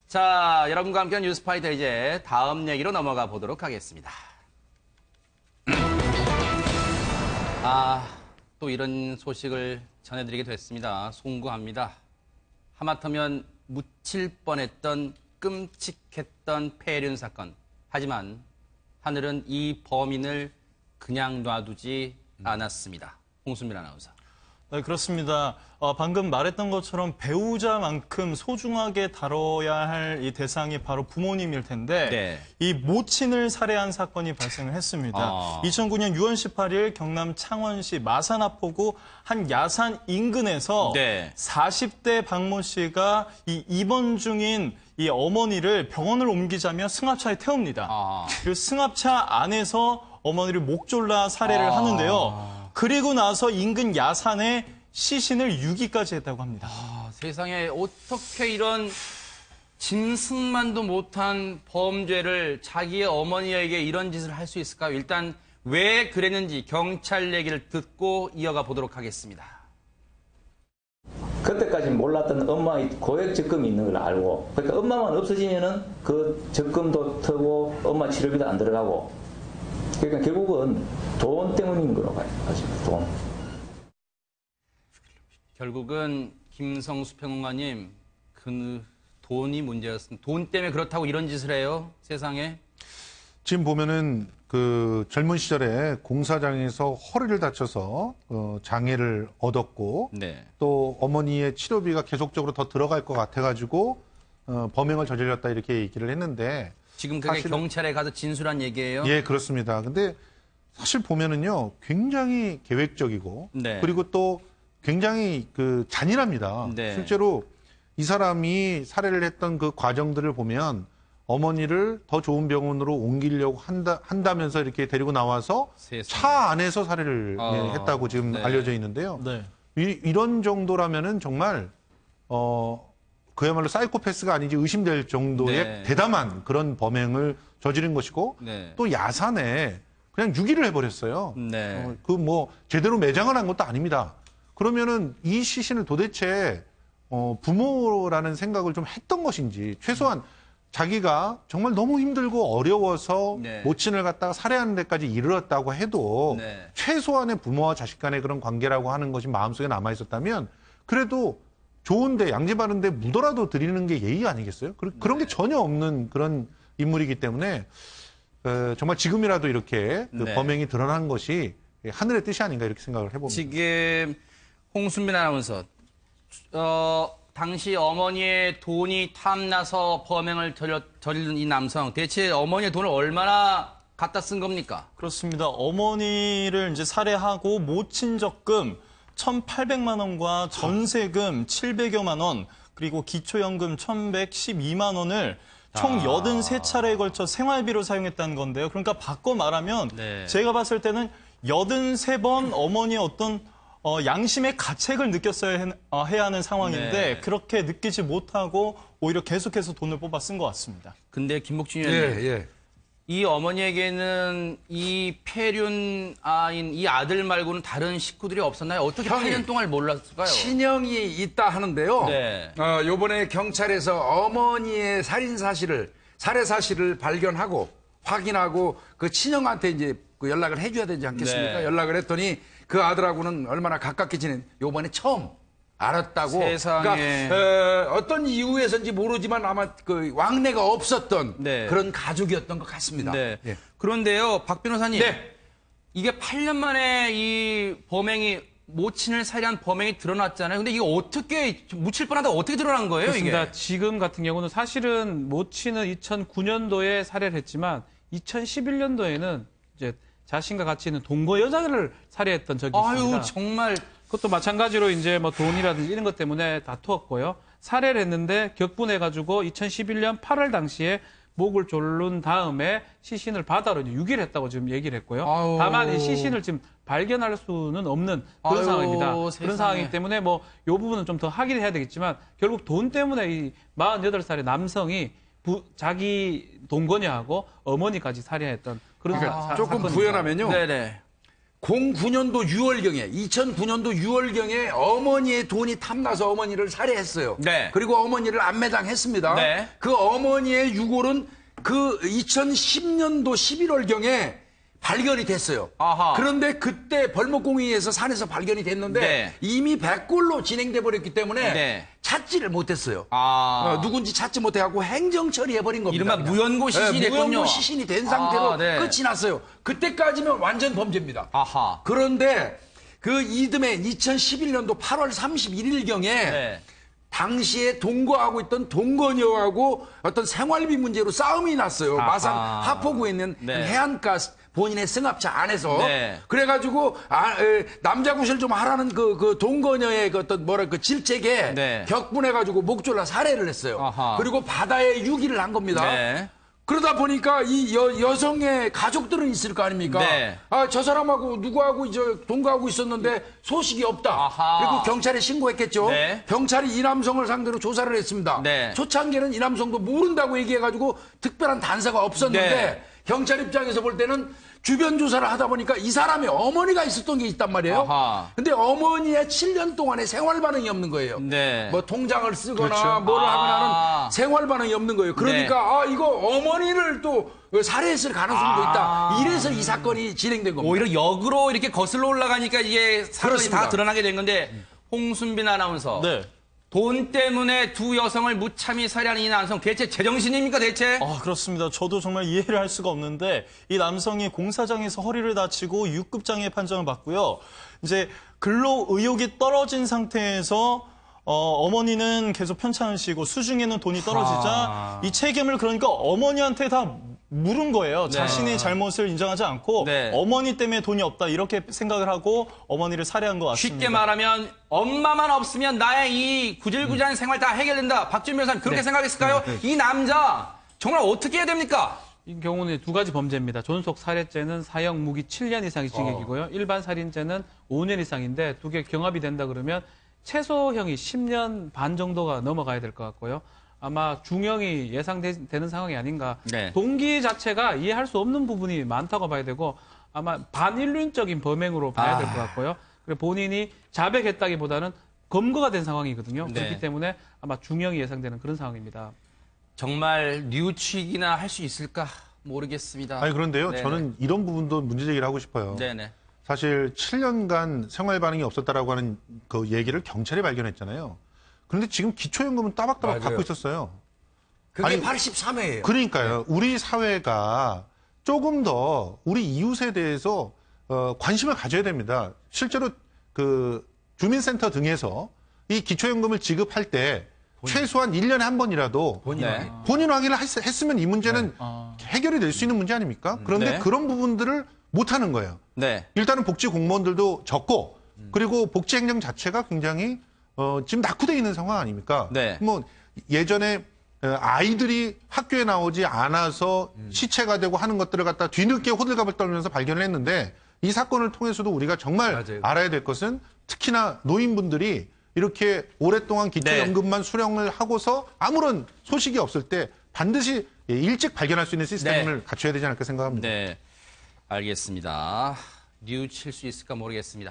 자, 여러분과 함께한 뉴스파이터 이제 다음 얘기로 넘어가 보도록 하겠습니다. 또 이런 소식을 전해드리게 됐습니다. 송구합니다. 하마터면 묻힐 뻔했던 끔찍했던 폐륜 사건. 하지만 하늘은 이 범인을 그냥 놔두지 않았습니다. 홍순민 아나운서. 네, 그렇습니다. 방금 말했던 것처럼 배우자만큼 소중하게 다뤄야 할 이 대상이 바로 부모님일 텐데 네. 이 모친을 살해한 사건이 발생을 했습니다. 2009년 6월 18일 경남 창원시 마산하포구 한 야산 인근에서 네. 40대 박모 씨가 이 입원 중인 이 어머니를 병원을 옮기자며 승합차에 태웁니다. 그 승합차 안에서 어머니를 목 졸라 살해를 하는데요. 그리고 나서 인근 야산에 시신을 유기까지 했다고 합니다. 세상에 어떻게 이런 짐승만도 못한 범죄를 자기의 어머니에게 이런 짓을 할 수 있을까요? 일단 왜 그랬는지 경찰 얘기를 듣고 이어가 보도록 하겠습니다. 그때까지 몰랐던 엄마의 고액 적금이 있는 걸 알고, 그러니까 엄마만 없어지면은 그 적금도 터고 엄마 치료비도 안 들어가고, 그러니까 결국은 돈 때문인 거로 봐요. 돈. 결국은 김성수 평론가님, 그 돈이 문제였습니다. 돈 때문에 그렇다고 이런 짓을 해요? 세상에? 지금 보면은 그 젊은 시절에 공사장에서 허리를 다쳐서 장애를 얻었고 네. 또 어머니의 치료비가 계속적으로 더 들어갈 것 같아가지고 범행을 저질렀다 이렇게 얘기를 했는데 지금 그게 경찰에 가서 진술한 얘기예요? 예, 그렇습니다. 근데 사실 보면은요 굉장히 계획적이고 네. 그리고 또 굉장히 그 잔인합니다. 네. 실제로 이 사람이 살해를 했던 그 과정들을 보면 어머니를 더 좋은 병원으로 옮기려고 한다면서 이렇게 데리고 나와서 세상에. 차 안에서 살해를 했다고 지금 네. 알려져 있는데요. 네. 이런 정도라면은 정말 그야말로 사이코패스가 아닌지 의심될 정도의 네. 대담한 그런 범행을 저지른 것이고 네. 또 야산에 그냥 유기를 해버렸어요. 네. 그 뭐 제대로 매장을 한 것도 아닙니다. 그러면은 이 시신을 도대체 부모라는 생각을 좀 했던 것인지 최소한 자기가 정말 너무 힘들고 어려워서 네. 모친을 갖다가 살해하는 데까지 이르렀다고 해도 네. 최소한의 부모와 자식 간의 그런 관계라고 하는 것이 마음속에 남아 있었다면 그래도 좋은데 양지바른데 묻어라도 드리는 게 예의 아니겠어요? 그런 게 전혀 없는 그런 인물이기 때문에 정말 지금이라도 이렇게 그 네. 범행이 드러난 것이 하늘의 뜻이 아닌가 이렇게 생각을 해봅니다. 지금 홍순민 아나운서, 당시 어머니의 돈이 탐나서 범행을 저지른 이 남성, 대체 어머니의 돈을 얼마나 갖다 쓴 겁니까? 그렇습니다. 어머니를 이제 살해하고 모친 적금 1,800만 원과 전세금 700여만 원, 그리고 기초연금 1,112만 원을 총 83차례에 걸쳐 생활비로 사용했다는 건데요. 그러니까 바꿔 말하면 네. 제가 봤을 때는 83번 어머니의 어떤 양심의 가책을 느꼈어야 해야 하는 상황인데 네. 그렇게 느끼지 못하고 오히려 계속해서 돈을 뽑아 쓴 것 같습니다. 근데 김복준 의원님, 예. 이 어머니에게는 이 폐륜 아인 이 아들 말고는 다른 식구들이 없었나요? 어떻게 형이 8년 동안 몰랐을까요? 친형이 있다 하는데요. 네. 요번에 경찰에서 어머니의 살해 사실을 발견하고 확인하고 그 친형한테 이제 그 연락을 해줘야 되지 않겠습니까? 네. 연락을 했더니 그 아들하고는 얼마나 가깝게 지낸 요번에 처음 알았다고. 세상에. 그러니까 어떤 이유에서인지 모르지만 아마 그 왕래가 없었던 네. 그런 가족이었던 것 같습니다. 네. 예. 그런데요, 박 변호사님. 네. 이게 8년 만에 이 범행이, 모친을 살해한 범행이 드러났잖아요. 근데 이게 어떻게, 묻힐 뻔하다가 어떻게 드러난 거예요, 그렇습니다. 이게? 지금 같은 경우는 사실은 모친은 2009년도에 살해를 했지만 2011년도에는 이제 자신과 같이 있는 동거 여자를 살해했던 적이 있습니다. 아유, 정말. 그것도 마찬가지로 이제 뭐 돈이라든지 이런 것 때문에 다투었고요. 살해를 했는데 격분해가지고 2011년 8월 당시에 목을 졸른 다음에 시신을 바다로 이제 유기를 했다고 지금 얘기를 했고요. 아유. 다만 이 시신을 지금 발견할 수는 없는 그런 아유, 상황입니다. 세상에. 그런 상황이기 때문에 뭐 이 부분은 좀 더 확인을 해야 되겠지만 결국 돈 때문에 이 48살의 남성이 자기 동거녀하고 어머니까지 살해했던 그런 그러니까 사- 조금 사건입니다. 부연하면요. 네네. 09년도 6월경에 2009년도 6월경에 어머니의 돈이 탐나서 어머니를 살해했어요. 네. 그리고 어머니를 안매장했습니다. 네. 그 어머니의 유골은 그 2010년도 11월경에 발견이 됐어요. 아하. 그런데 그때 벌목공의에서 산에서 발견이 됐는데 네. 이미 백골로 진행돼 버렸기 때문에 네. 찾지를 못했어요. 아. 누군지 찾지 못해갖고 행정 처리해버린 겁니다. 이른바 그냥. 무연고 시신이 됐군요. 무연고 시신이 된 상태로 아, 네. 끝이 났어요. 그때까지면 완전 범죄입니다. 아하. 그런데 그 이듬해 2011년도 8월 31일경에 네. 당시에 동거하고 있던 동거녀하고 어떤 생활비 문제로 싸움이 났어요. 아하. 마산 하포구에 있는 네. 해안가 본인의 승합차 안에서. 네. 그래가지고 남자 구실 좀 하라는 그 동거녀의 그 어떤 그 질책에 네. 격분해가지고 목 졸라 살해를 했어요. 아하. 그리고 바다에 유기를 한 겁니다. 네. 그러다 보니까 이 여성의 가족들은 있을 거 아닙니까? 네. 아, 저 사람하고 누구하고 이제 동거하고 있었는데 소식이 없다. 아하. 그리고 경찰에 신고했겠죠. 네. 경찰이 이 남성을 상대로 조사를 했습니다. 네. 초창기에는 이 남성도 모른다고 얘기해가지고 특별한 단서가 없었는데 네. 경찰 입장에서 볼 때는 주변 조사를 하다 보니까 이 사람의 어머니가 있었던 게 있단 말이에요. 아하. 근데 어머니의 7년 동안의 생활 반응이 없는 거예요. 네. 뭐 통장을 쓰거나 그렇죠. 뭐를 아. 하거나는 생활 반응이 없는 거예요. 그러니까 이거 어머니를 또 살해했을 가능성도 있다. 이래서 이 사건이 진행된 겁니다. 오히려 역으로 이렇게 거슬러 올라가니까 이게 사건이 그렇습니다. 다 드러나게 된 건데 홍순빈 아나운서. 네. 돈 때문에 두 여성을 무참히 살해한 이 남성 대체 제정신입니까 대체? 그렇습니다. 저도 정말 이해를 할 수가 없는데 이 남성이 공사장에서 허리를 다치고 6급 장애 판정을 받고요. 이제 근로 의욕이 떨어진 상태에서 어머니는 계속 편찮으시고 수중에는 돈이 떨어지자 이 책임을 그러니까 어머니한테 다 물은 거예요. 자신의 잘못을 인정하지 않고 네. 어머니 때문에 돈이 없다 이렇게 생각을 하고 어머니를 살해한 것 같습니다. 쉽게 말하면 엄마만 없으면 나의 이 구질구질한 생활 다 해결된다. 박준 변호사님 그렇게 생각했을까요? 이 남자 정말 어떻게 해야 됩니까? 이 경우는 두 가지 범죄입니다. 존속 살해죄는 사형 무기 7년 이상의 징역이고요. 일반 살인죄는 5년 이상인데 두 개 경합이 된다 그러면 최소형이 10년 반 정도가 넘어가야 될 것 같고요. 아마 중형이 예상되는 상황이 아닌가. 네. 동기 자체가 이해할 수 없는 부분이 많다고 봐야 되고 아마 반인륜적인 범행으로 봐야 될 것 같고요. 그리고 본인이 자백했다기보다는 검거가 된 상황이거든요. 네. 그렇기 때문에 아마 중형이 예상되는 그런 상황입니다. 정말 뉘우치기나 할 수 있을까 모르겠습니다. 아니 그런데요. 네네. 저는 이런 부분도 문제 제기를 하고 싶어요. 네네. 사실 7년간 생활 반응이 없었다라고 하는 그 얘기를 경찰이 발견했잖아요. 그런데 지금 기초연금은 따박따박 맞아요. 받고 있었어요. 그게 아니, 83회예요. 그러니까요. 우리 사회가 조금 더 우리 이웃에 대해서 관심을 가져야 됩니다. 실제로 그 주민센터 등에서 이 기초연금을 지급할 때 최소한 1년에 한 번이라도 네. 본인 확인을 했으면 이 문제는 해결이 될 수 있는 문제 아닙니까? 그런데 네. 그런 부분들을 못하는 거예요. 네. 일단은 복지 공무원들도 적고 그리고 복지 행정 자체가 굉장히 지금 낙후되어 있는 상황 아닙니까? 네. 뭐 예전에 아이들이 학교에 나오지 않아서 시체가 되고 하는 것들을 갖다 뒤늦게 호들갑을 떨면서 발견을 했는데 이 사건을 통해서도 우리가 정말 맞아요. 알아야 될 것은 특히나 노인분들이 이렇게 오랫동안 기초연금만 수령을 하고서 아무런 소식이 없을 때 반드시 일찍 발견할 수 있는 시스템을 갖춰야 되지 않을까 생각합니다. 네. 알겠습니다. 뉘우칠 수 있을까 모르겠습니다.